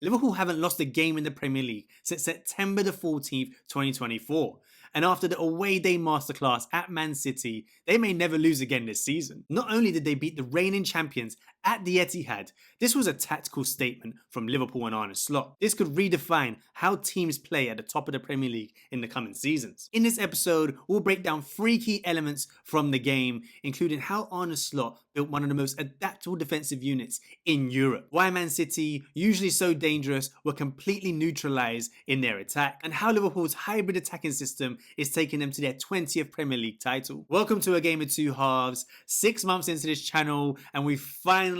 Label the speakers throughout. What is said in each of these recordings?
Speaker 1: Liverpool haven't lost a game in the Premier League since September the 14th, 2024. And after the away day masterclass at Man City, they may never lose again this season. Not only did they beat the reigning champions at the Etihad, this was a tactical statement from Liverpool and Arne Slot. This could redefine how teams play at the top of the Premier League in the coming seasons. In this episode, we'll break down 3 key elements from the game, including how Arne Slot built one of the most adaptable defensive units in Europe, why Man City, usually so dangerous, were completely neutralised in their attack, and how Liverpool's hybrid attacking system is taking them to their 20th Premier League title. Welcome to A Game of Two Halves, 6 months into this channel, and we finally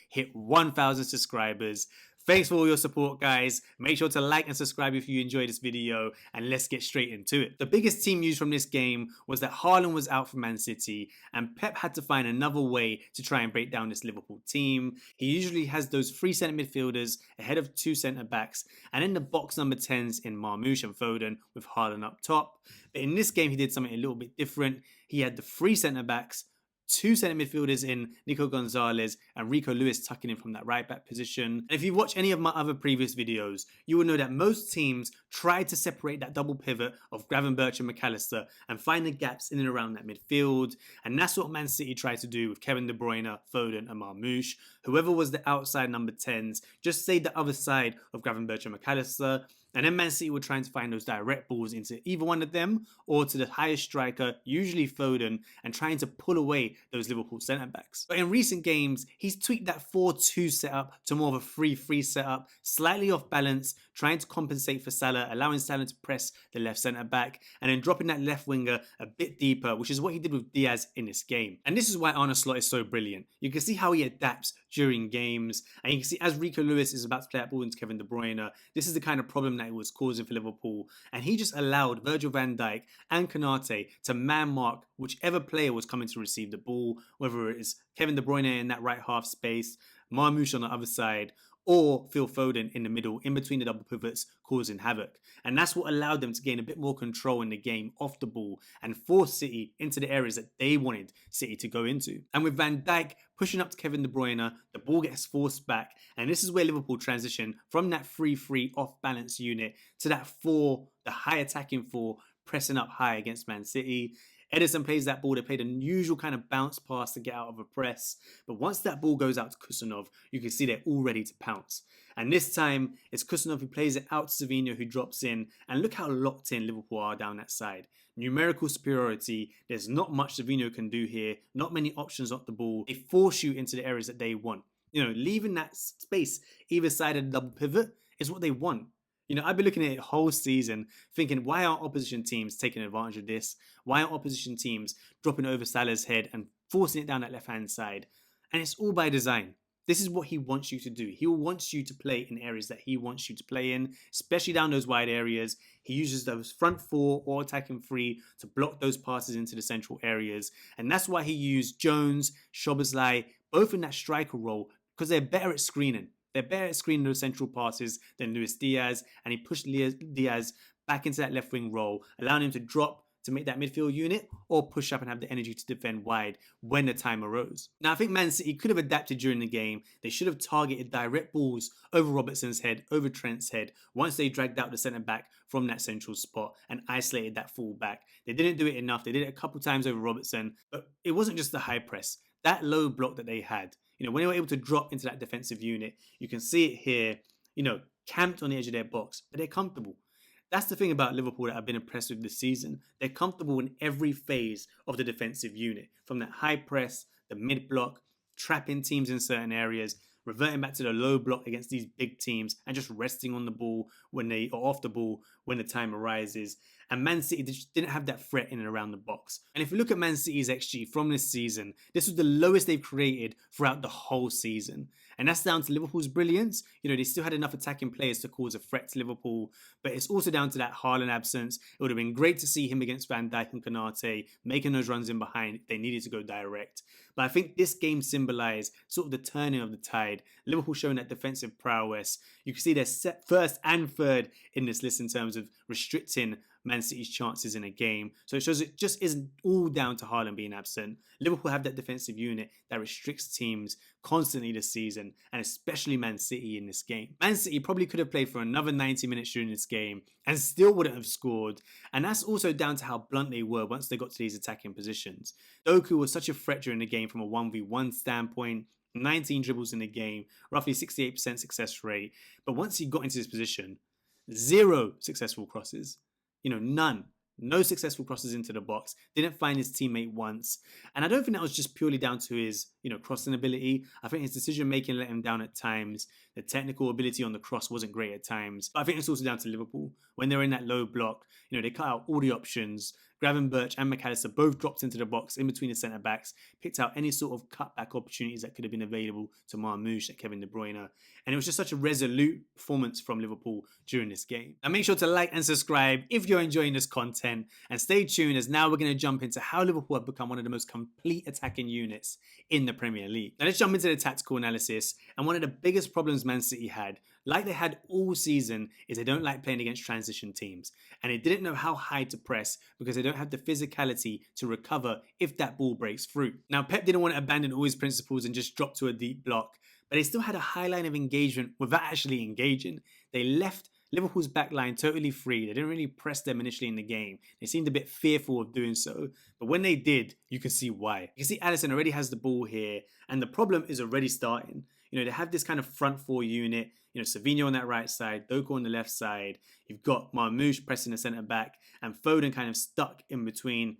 Speaker 1: hit 1,000 subscribers. Thanks for all your support, guys. Make sure to like and subscribe if you enjoyed this video, and let's get straight into it. The biggest team news from this game was that Haaland was out for Man City, and Pep had to find another way to try and break down this Liverpool team. He usually has those 3 centre midfielders ahead of 2 centre backs, and in the box number 10s in Marmoush and Foden with Haaland up top. But in this game, he did something a little bit different. He had the 3 centre backs, 2 centre midfielders in Nico Gonzalez and Rico Lewis tucking in from that right back position. And if you've watched any of my other previous videos, you will know that most teams try to separate that double pivot of Gravenberch and McAllister and find the gaps in and around that midfield. And that's what Man City tried to do with Kevin De Bruyne, Foden and Marmoush. Whoever was the outside number 10s just stayed the other side of Gravenberch and McAllister. And then Man City were trying to find those direct balls into either one of them or to the highest striker, usually Foden, and trying to pull away those Liverpool centre-backs. But in recent games, he's tweaked that 4-2 setup to more of a 3-3 setup, slightly off balance, trying to compensate for Salah, allowing Salah to press the left centre-back, and then dropping that left winger a bit deeper, which is what he did with Diaz in this game. And this is why Arne Slot is so brilliant. You can see how he adapts during games, and you can see as Rico Lewis is about to play that ball into Kevin De Bruyne, this is the kind of problem that it was causing for Liverpool, and he just allowed Virgil van Dijk and Konate to man mark whichever player was coming to receive the ball, whether it is Kevin De Bruyne in that right half space, Marmoush on the other side, or Phil Foden in the middle, in between the double pivots, causing havoc. And that's what allowed them to gain a bit more control in the game off the ball and force City into the areas that they wanted City to go into. And with Van Dijk pushing up to Kevin De Bruyne, the ball gets forced back, and this is where Liverpool transition from that 3-3 off-balance unit to that 4, the high attacking 4, pressing up high against Man City. Ederson plays that ball. They played an unusual kind of bounce pass to get out of a press. But once that ball goes out to Kusanov, you can see they're all ready to pounce. And this time, it's Kusanov who plays it out to Savinho, who drops in. And look how locked in Liverpool are down that side. Numerical superiority. There's not much Savinho can do here. Not many options off the ball. They force you into the areas that they want. You know, leaving that space either side of the double pivot is what they want. You know, I've been looking at it the whole season thinking, why aren't opposition teams taking advantage of this? Why aren't opposition teams dropping over Salah's head and forcing it down that left-hand side? And it's all by design. This is what he wants you to do. He wants you to play in areas that he wants you to play in, especially down those wide areas. He uses those front 4 or attacking 3 to block those passes into the central areas. And that's why he used Jones, Szoboszlai, both in that striker role, because they're better at screening. They're better at screening those central passes than Luis Diaz, and he pushed Diaz back into that left wing role, allowing him to drop to make that midfield unit or push up and have the energy to defend wide when the time arose. Now, I think Man City could have adapted during the game. They should have targeted direct balls over Robertson's head, over Trent's head, once they dragged out the centre-back from that central spot and isolated that full-back. They didn't do it enough. They did it a couple times over Robertson, but it wasn't just the high press. That low block that they had, you know, when they were able to drop into that defensive unit, you can see it here, you know, camped on the edge of their box, but they're comfortable. That's the thing about Liverpool that I've been impressed with this season. They're comfortable in every phase of the defensive unit, from that high press, the mid block, trapping teams in certain areas, reverting back to the low block against these big teams, and just resting on the ball or off the ball when the time arises. And Man City just didn't have that threat in and around the box. And if you look at Man City's XG from this season, this was the lowest they've created throughout the whole season. And that's down to Liverpool's brilliance. You know, they still had enough attacking players to cause a threat to Liverpool, but it's also down to that Haaland absence. It would have been great to see him against Van Dijk and Konate making those runs in behind if they needed to go direct. But I think this game symbolised sort of the turning of the tide. Liverpool showing that defensive prowess. You can see they're set first and third in this list in terms of restricting Man City's chances in a game. So it shows it just isn't all down to Haaland being absent. Liverpool have that defensive unit that restricts teams constantly this season, and especially Man City in this game. Man City probably could have played for another 90 minutes during this game and still wouldn't have scored. And that's also down to how blunt they were once they got to these attacking positions. Doku was such a threat during the game from a 1v1 standpoint. 19 dribbles in the game, roughly 68% success rate. But once he got into this position, 0 successful crosses. None. No successful crosses into the box. Didn't find his teammate once. And I don't think that was just purely down to his, crossing ability. I think his decision making let him down at times. The technical ability on the cross wasn't great at times. But I think it's also down to Liverpool. When they're in that low block, they cut out all the options. Gravenberch and McAllister both dropped into the box in between the centre-backs, picked out any sort of cutback opportunities that could have been available to Marmoush and Kevin De Bruyne. And it was just such a resolute performance from Liverpool during this game. Now make sure to like and subscribe if you're enjoying this content. And stay tuned, as now we're going to jump into how Liverpool have become one of the most complete attacking units in the Premier League. Now let's jump into the tactical analysis. And one of the biggest problems Man City had, like they had all season, is they don't like playing against transition teams. And they didn't know how high to press because they don't have the physicality to recover if that ball breaks through. Now Pep didn't want to abandon all his principles and just drop to a deep block, but they still had a high line of engagement without actually engaging. They left Liverpool's back line totally free. They didn't really press them initially in the game. They seemed a bit fearful of doing so. But when they did, you can see why. You can see Alisson already has the ball here, and the problem is already starting. They have this kind of front four unit. Savinho on that right side, Doku on the left side. You've got Marmoush pressing the centre back, and Foden kind of stuck in between,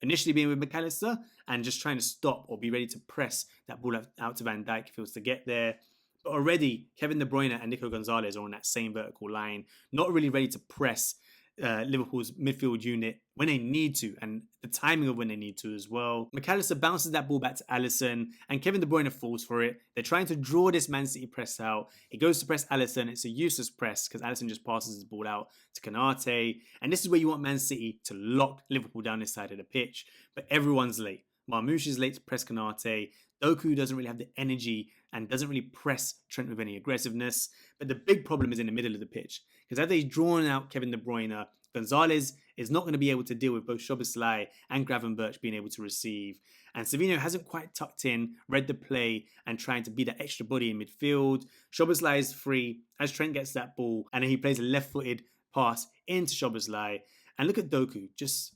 Speaker 1: initially being with McAllister and just trying to stop or be ready to press that ball out to Van Dijk if he was to get there. But already, Kevin De Bruyne and Nico Gonzalez are on that same vertical line, not really ready to press Liverpool's midfield unit when they need to, and the timing of when they need to as well. McAllister bounces that ball back to Alisson, and Kevin De Bruyne falls for it. They're trying to draw this Man City press out. He goes to press Alisson. It's a useless press because Alisson just passes the ball out to Konate. And this is where you want Man City to lock Liverpool down this side of the pitch. But everyone's late. Marmoush is late to press Konate. Doku doesn't really have the energy and doesn't really press Trent with any aggressiveness. But the big problem is in the middle of the pitch. Because as they've drawn out Kevin De Bruyne, Gonzalez is not going to be able to deal with both Szoboszlai and Gravenberch being able to receive. And Savinho hasn't quite tucked in, read the play, and trying to be that extra body in midfield. Szoboszlai is free as Trent gets that ball, and then he plays a left-footed pass into Szoboszlai. And look at Doku, just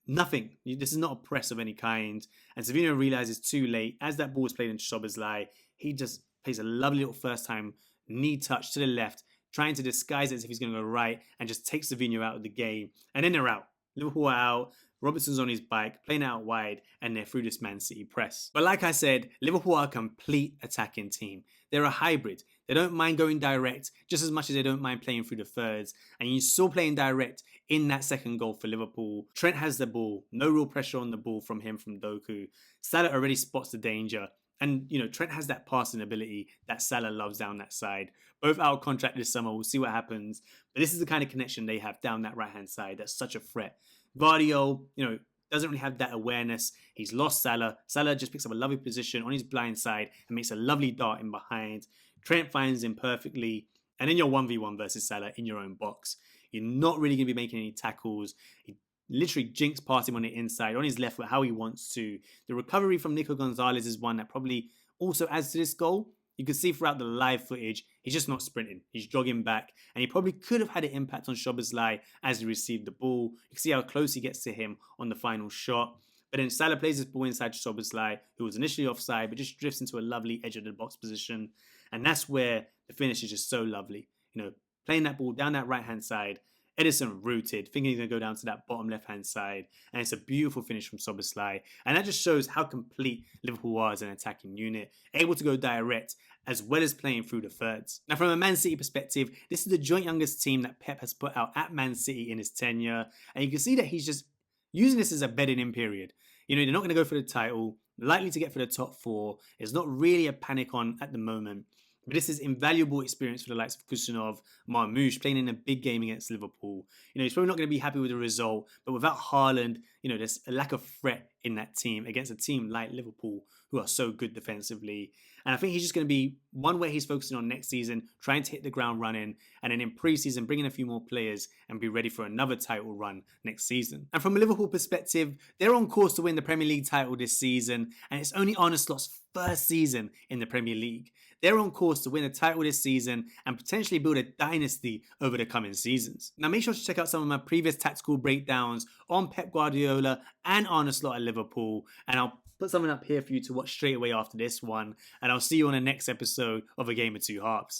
Speaker 1: nothing. This is not a press of any kind. And Savinho realizes too late, as that ball is played into Szoboszlai, he just plays a lovely little first-time knee touch to the left, trying to disguise it as if he's going to go right, and just takes Savinho out of the game. And then they're out. Liverpool are out. Robertson's on his bike, playing out wide, and they're through this Man City press. But like I said, Liverpool are a complete attacking team. They're a hybrid. They don't mind going direct just as much as they don't mind playing through the thirds. And you saw playing direct in that second goal for Liverpool. Trent has the ball. No real pressure on the ball from him, from Doku. Salah already spots the danger. And, Trent has that passing ability that Salah loves down that side. Both out of contract this summer. We'll see what happens. But this is the kind of connection they have down that right-hand side. That's such a threat. Guardiola, doesn't really have that awareness. He's lost Salah. Salah just picks up a lovely position on his blind side and makes a lovely dart in behind. Trent finds him perfectly. And then you're 1v1 versus Salah in your own box. You're not really going to be making any tackles. He literally jinx past him on the inside, on his left foot, how he wants to. The recovery from Nico Gonzalez is one that probably also adds to this goal. You can see throughout the live footage, he's just not sprinting. He's jogging back. And he probably could have had an impact on Szoboszlai as he received the ball. You can see how close he gets to him on the final shot. But then Salah plays his ball inside to Szoboszlai, who was initially offside, but just drifts into a lovely edge of the box position. And that's where the finish is just so lovely. Playing that ball down that right-hand side, Edison rooted, thinking he's going to go down to that bottom left-hand side. And it's a beautiful finish from Szoboszlai. And that just shows how complete Liverpool are as an attacking unit, able to go direct as well as playing through the thirds. Now, from a Man City perspective, this is the joint youngest team that Pep has put out at Man City in his tenure. And you can see that he's just using this as a bedding-in period. They're not going to go for the title, likely to get for the top four. There's not really a panic on at the moment. But this is invaluable experience for the likes of Kusanov, Marmoush playing in a big game against Liverpool. He's probably not going to be happy with the result, but without Haaland, there's a lack of threat in that team against a team like Liverpool who are so good defensively. And I think he's just going to be one way he's focusing on next season, trying to hit the ground running, and then in pre-season bring in a few more players and be ready for another title run next season. And from a Liverpool perspective, they're on course to win the Premier League title this season, and it's only Arne Slot's first season in the Premier League. They're on course to win a title this season and potentially build a dynasty over the coming seasons. Now make sure to check out some of my previous tactical breakdowns on Pep Guardiola and Arne Slot at Liverpool, and I'll put something up here for you to watch straight away after this one, and I'll see you on the next episode of A Game of Two Halves.